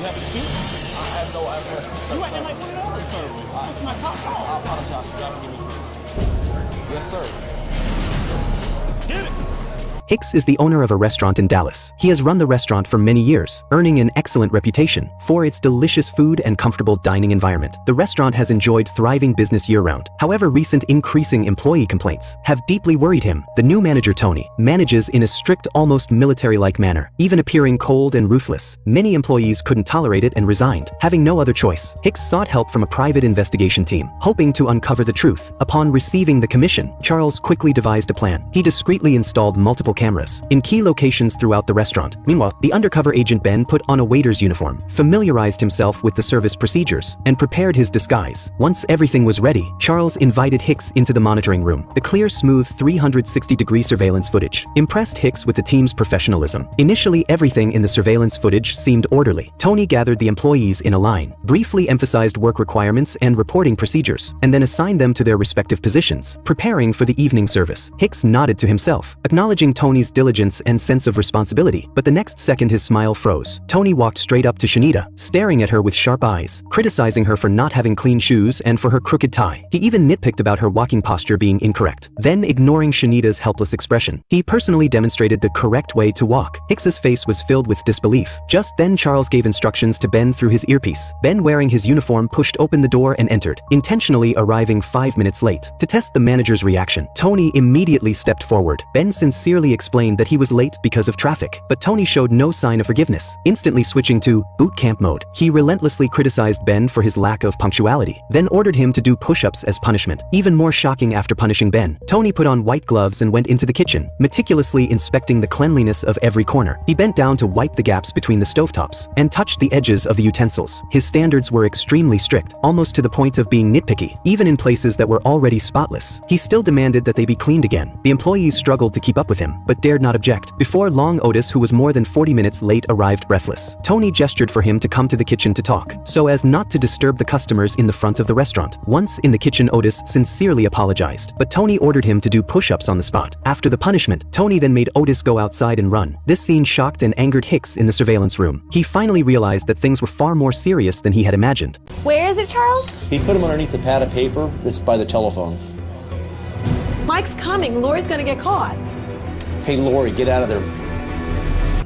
You have a receipt? I have no address. You acting like one of the other servers. That's my top call. I apologize. Yes, sir. Get it. Hicks is the owner of a restaurant in Dallas. He has run the restaurant for many years, earning an excellent reputation for its delicious food and comfortable dining environment. The restaurant has enjoyed thriving business year-round. However, recent increasing employee complaints have deeply worried him. The new manager, Tony, manages in a strict, almost military-like manner, even appearing cold and ruthless. Many employees couldn't tolerate it and resigned. Having no other choice, Hicks sought help from a private investigation team, hoping to uncover the truth. Upon receiving the commission, Charles quickly devised a plan. He discreetly installed multiple cameras in key locations throughout the restaurant. Meanwhile, the undercover agent Ben put on a waiter's uniform, familiarized himself with the service procedures, and prepared his disguise. Once everything was ready, Charles invited Hicks into the monitoring room. The clear, smooth 360-degree surveillance footage impressed Hicks with the team's professionalism. Initially, everything in the surveillance footage seemed orderly. Tony gathered the employees in a line, briefly emphasized work requirements and reporting procedures, and then assigned them to their respective positions, preparing for the evening service. Hicks nodded to himself, acknowledging Tony's diligence and sense of responsibility, but the next second his smile froze. Tony walked straight up to Shanita, staring at her with sharp eyes, criticizing her for not having clean shoes and for her crooked tie. He even nitpicked about her walking posture being incorrect. Then, ignoring Shanita's helpless expression, he personally demonstrated the correct way to walk. Hicks's face was filled with disbelief. Just then, Charles gave instructions to Ben through his earpiece. Ben, wearing his uniform, pushed open the door and entered, intentionally arriving 5 minutes late. To test the manager's reaction, Tony immediately stepped forward. Ben sincerely explained that he was late because of traffic, but Tony showed no sign of forgiveness, instantly switching to boot camp mode. He relentlessly criticized Ben for his lack of punctuality, then ordered him to do push-ups as punishment. Even more shocking, after punishing Ben, Tony put on white gloves and went into the kitchen, meticulously inspecting the cleanliness of every corner. He bent down to wipe the gaps between the stovetops and touched the edges of the utensils. His standards were extremely strict, almost to the point of being nitpicky. Even in places that were already spotless, he still demanded that they be cleaned again. The employees struggled to keep up with him, but dared not object. Before long, Otis, who was more than 40 minutes late, arrived breathless. Tony gestured for him to come to the kitchen to talk, so as not to disturb the customers in the front of the restaurant. Once in the kitchen, Otis sincerely apologized, but Tony ordered him to do push-ups on the spot. After the punishment, Tony then made Otis go outside and run. This scene shocked and angered Hicks in the surveillance room. He finally realized that things were far more serious than he had imagined. Where is it, Charles? He put him underneath the pad of paper that's by the telephone. Mike's coming. Lori's gonna get caught. Hey, Lori, get out of there.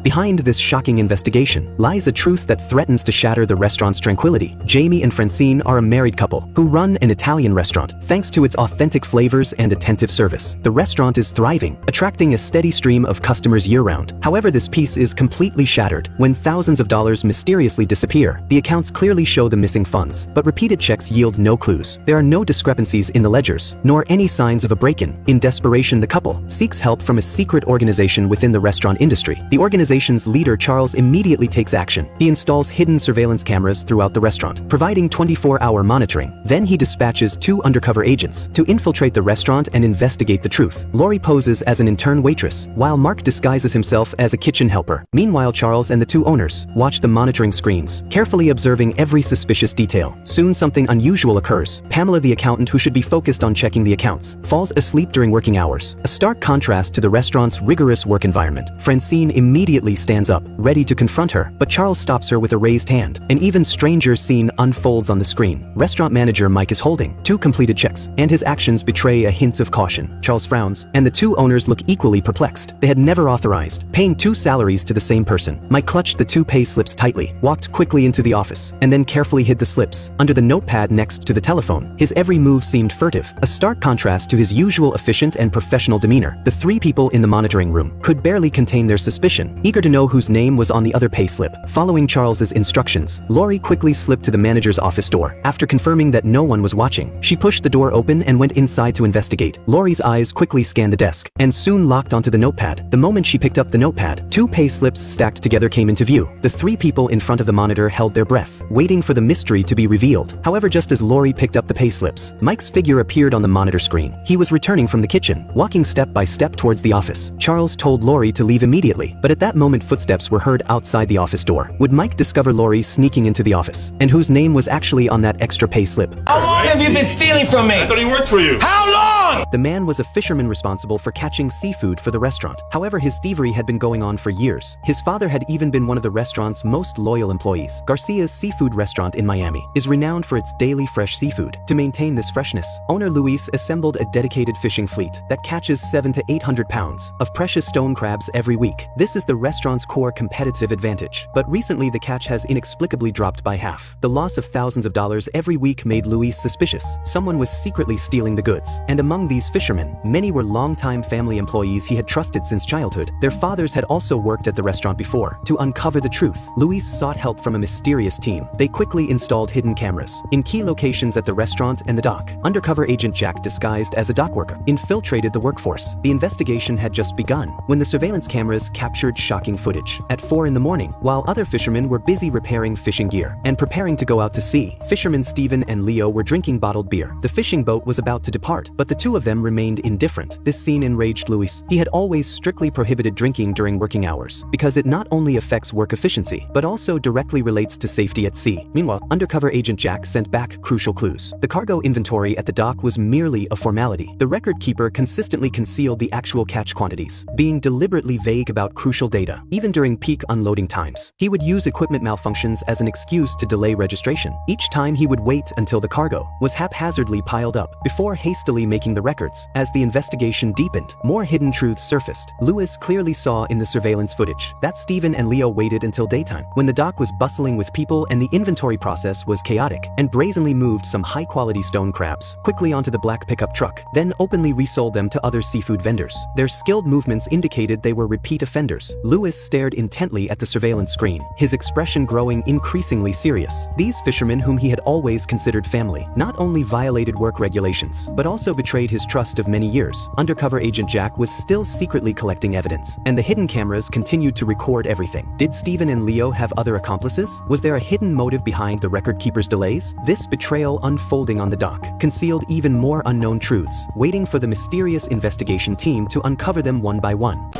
Behind this shocking investigation lies a truth that threatens to shatter the restaurant's tranquility. Jamie and Francine are a married couple who run an Italian restaurant. Thanks to its authentic flavors and attentive service, the restaurant is thriving, attracting a steady stream of customers year-round. However, this peace is completely shattered when thousands of dollars mysteriously disappear. The accounts clearly show the missing funds, but repeated checks yield no clues. There are no discrepancies in the ledgers, nor any signs of a break-in. In desperation, the couple seeks help from a secret organization within the restaurant industry. The organization's leader, Charles, immediately takes action. He installs hidden surveillance cameras throughout the restaurant, providing 24-hour monitoring. Then he dispatches 2 undercover agents to infiltrate the restaurant and investigate the truth. Lori poses as an intern waitress, while Mark disguises himself as a kitchen helper. Meanwhile, Charles and the 2 owners watch the monitoring screens, carefully observing every suspicious detail. Soon, something unusual occurs. Pamela, the accountant who should be focused on checking the accounts, falls asleep during working hours, a stark contrast to the restaurant's rigorous work environment. Francine immediately stands up, ready to confront her, but Charles stops her with a raised hand. An even stranger scene unfolds on the screen. Restaurant manager Mike is holding 2 completed checks, and his actions betray a hint of caution. Charles frowns, and the 2 owners look equally perplexed. They had never authorized paying 2 salaries to the same person. Mike clutched the 2 pay slips tightly, walked quickly into the office, and then carefully hid the slips under the notepad next to the telephone. His every move seemed furtive, a stark contrast to his usual efficient and professional demeanor. The 3 people in the monitoring room could barely contain their suspicion, eager to know whose name was on the other payslip. Following Charles's instructions, Lori quickly slipped to the manager's office door. After confirming that no one was watching, she pushed the door open and went inside to investigate. Lori's eyes quickly scanned the desk, and soon locked onto the notepad. The moment she picked up the notepad, 2 payslips stacked together came into view. The 3 people in front of the monitor held their breath, waiting for the mystery to be revealed. However, just as Lori picked up the payslips, Mike's figure appeared on the monitor screen. He was returning from the kitchen, walking step by step towards the office. Charles told Lori to leave immediately, but at that moment footsteps were heard outside the office door. Would Mike discover Lori sneaking into the office, and whose name was actually on that extra pay slip? How long have you been stealing from me? I thought he worked for you. How long? on! The man was a fisherman responsible for catching seafood for the restaurant. However, his thievery had been going on for years. His father had even been one of the restaurant's most loyal employees. Garcia's Seafood Restaurant in Miami is renowned for its daily fresh seafood. To maintain this freshness, owner Luis assembled a dedicated fishing fleet that catches 700 to 800 pounds of precious stone crabs every week. This is the restaurant's core competitive advantage. But recently the catch has inexplicably dropped by half. The loss of thousands of dollars every week made Luis suspicious. Someone was secretly stealing the goods. And among these fishermen, many were longtime family employees he had trusted since childhood. Their fathers had also worked at the restaurant before. To uncover the truth, Luis sought help from a mysterious team. They quickly installed hidden cameras in key locations at the restaurant and the dock. Undercover agent Jack, disguised as a dock worker, infiltrated the workforce. The investigation had just begun when the surveillance cameras captured shocking footage. At 4 in the morning, while other fishermen were busy repairing fishing gear and preparing to go out to sea, fishermen Steven and Leo were drinking bottled beer. The fishing boat was about to depart, but the two of them remained indifferent. This scene enraged Luis. He had always strictly prohibited drinking during working hours because it not only affects work efficiency, but also directly relates to safety at sea. Meanwhile, undercover agent Jack sent back crucial clues. The cargo inventory at the dock was merely a formality. The record keeper consistently concealed the actual catch quantities, being deliberately vague about crucial data. Even during peak unloading times, he would use equipment malfunctions as an excuse to delay registration. Each time he would wait until the cargo was haphazardly piled up before hastily making the records. As the investigation deepened, more hidden truths surfaced. Luis clearly saw in the surveillance footage that Steven and Leo waited until daytime, when the dock was bustling with people and the inventory process was chaotic, and brazenly moved some high-quality stone crabs quickly onto the black pickup truck, then openly resold them to other seafood vendors. Their skilled movements indicated they were repeat offenders. Luis stared intently at the surveillance screen, his expression growing increasingly serious. These fishermen, whom he had always considered family, not only violated work regulations, but also betrayed his trust of many years. Undercover agent Jack was still secretly collecting evidence, and the hidden cameras continued to record everything. Did Steven and Leo have other accomplices? Was there a hidden motive behind the record keeper's delays? This betrayal unfolding on the dock concealed even more unknown truths, waiting for the mysterious investigation team to uncover them one by one.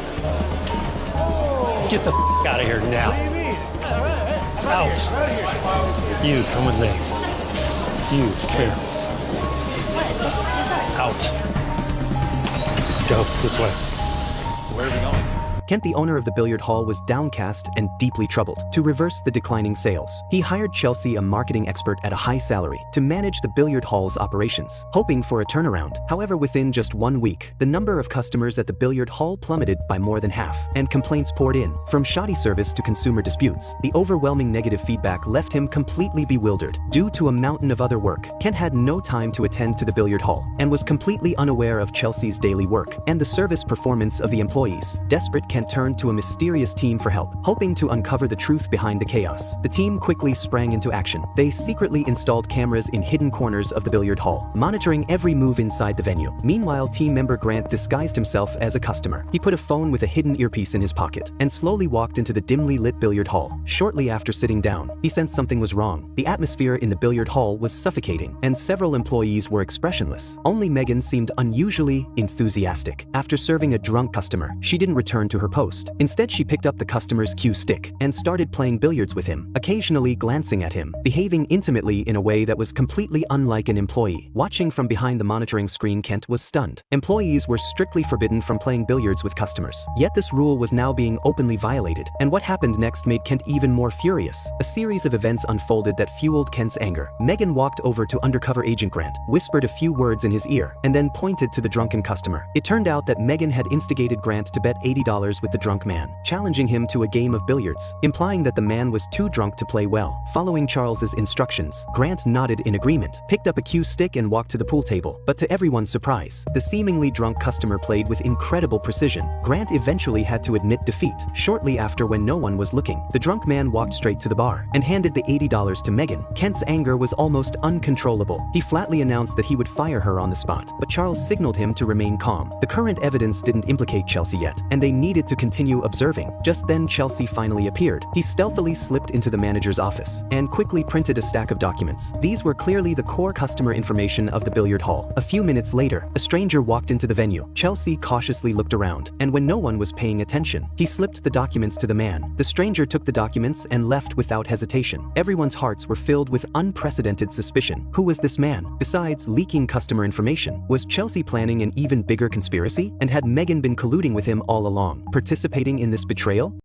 Get the out of here now. What do you mean? Out. You, come with me. You, come here. Out. Go this way. Where are we going? Kent, the owner of the billiard hall, was downcast and deeply troubled. To reverse the declining sales, he hired Chelsea, a marketing expert at a high salary, to manage the billiard hall's operations, hoping for a turnaround. However, within just 1 week, the number of customers at the billiard hall plummeted by more than half, and complaints poured in. From shoddy service to consumer disputes, the overwhelming negative feedback left him completely bewildered. Due to a mountain of other work, Kent had no time to attend to the billiard hall, and was completely unaware of Chelsea's daily work and the service performance of the employees. Desperate, Kent turned to a mysterious team for help, hoping to uncover the truth behind the chaos. The team quickly sprang into action. They secretly installed cameras in hidden corners of the billiard hall, monitoring every move inside the venue. Meanwhile, team member Grant disguised himself as a customer. He put a phone with a hidden earpiece in his pocket and slowly walked into the dimly lit billiard hall. Shortly after sitting down, he sensed something was wrong. The atmosphere in the billiard hall was suffocating, and several employees were expressionless. Only Megan seemed unusually enthusiastic. After serving a drunk customer, she didn't return to her post. Instead, she picked up the customer's cue stick and started playing billiards with him, occasionally glancing at him, behaving intimately in a way that was completely unlike an employee. Watching from behind the monitoring screen, Kent was stunned. Employees were strictly forbidden from playing billiards with customers. Yet this rule was now being openly violated, and what happened next made Kent even more furious. A series of events unfolded that fueled Kent's anger. Megan walked over to undercover agent Grant, whispered a few words in his ear, and then pointed to the drunken customer. It turned out that Megan had instigated Grant to bet $80 with the drunk man, challenging him to a game of billiards, implying that the man was too drunk to play well. Following Charles's instructions, Grant nodded in agreement, picked up a cue stick and walked to the pool table. But to everyone's surprise, the seemingly drunk customer played with incredible precision. Grant eventually had to admit defeat. Shortly after, when no one was looking, the drunk man walked straight to the bar and handed the $80 to Megan. Kent's anger was almost uncontrollable. He flatly announced that he would fire her on the spot, but Charles signaled him to remain calm. The current evidence didn't implicate Chelsea yet, and they needed decided to continue observing. Just then Chelsea finally appeared. He stealthily slipped into the manager's office and quickly printed a stack of documents. These were clearly the core customer information of the billiard hall. A few minutes later, a stranger walked into the venue. Chelsea cautiously looked around, and when no one was paying attention, he slipped the documents to the man. The stranger took the documents and left without hesitation. Everyone's hearts were filled with unprecedented suspicion. Who was this man? Besides leaking customer information, was Chelsea planning an even bigger conspiracy? And had Megan been colluding with him all along, participating in this betrayal?